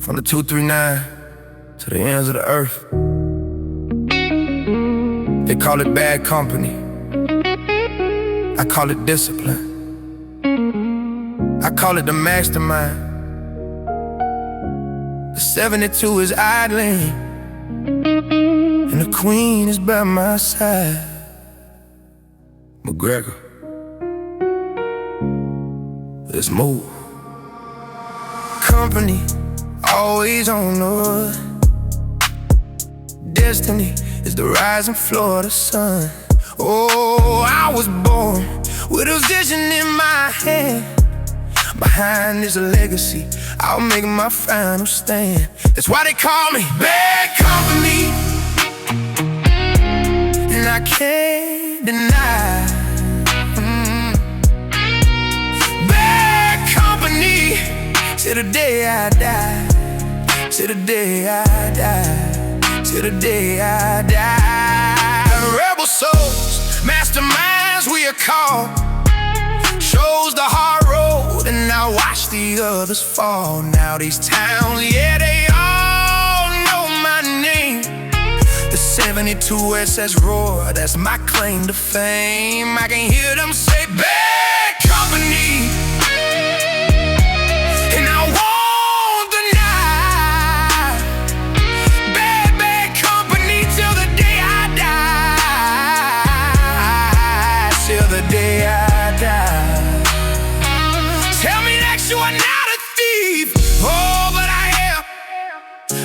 From the 239 to the ends of the earth. They call it bad company, I call it discipline. I call it the mastermind. The 72 is idling, and the queen is by my side. McGregor, let's move. Company, always on the run. Destiny is the rising floor of the sun. Oh, I was born with a vision in my hand. Behind is a legacy, I'll make my final stand. That's why they call me bad company, and I can't deny. Bad company, till the day I die. Till the day I die. Till the day I die. Rebel souls, masterminds we are called. Chose the hard road and I watch the others fall. Now these towns, yeah, they all know my name. The 72 SS roar, that's my claim to fame. I can hear them say bad company, and I won't deny. Bad, bad company till the day I die. Till the day I die. Tell me that you are not a thief. Oh, but I am.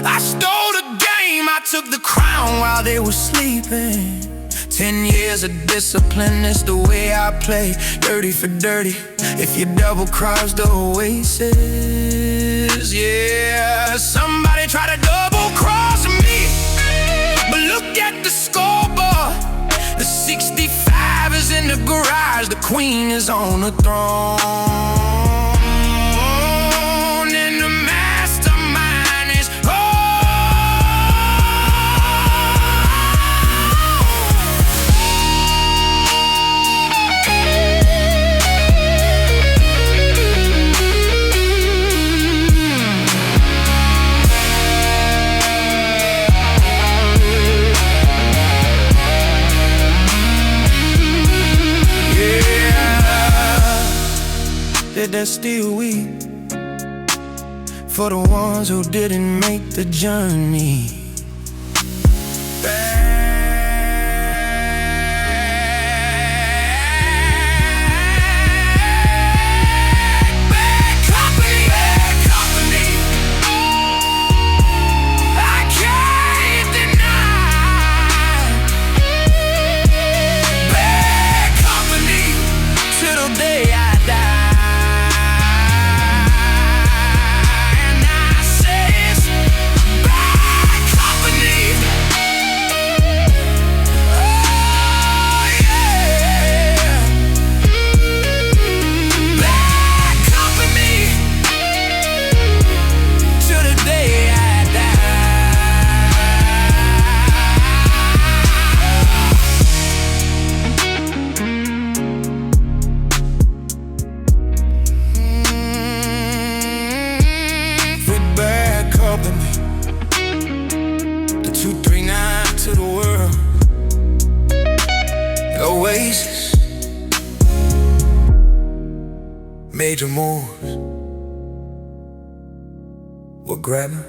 I stole the game, I took the crown while they were sleeping. 10 years of discipline, it's the way I play. Dirty for dirty, if you double cross the Oasis. Yeah, somebody try to double cross me, but look at the scoreboard. The 65 is in the garage, the queen is on the throne. That's still weak for the ones who didn't make the journey. Bad company, I can't deny. Bad company till the day I die. The 239 to the world. Oasis, major moves. We're grabbing.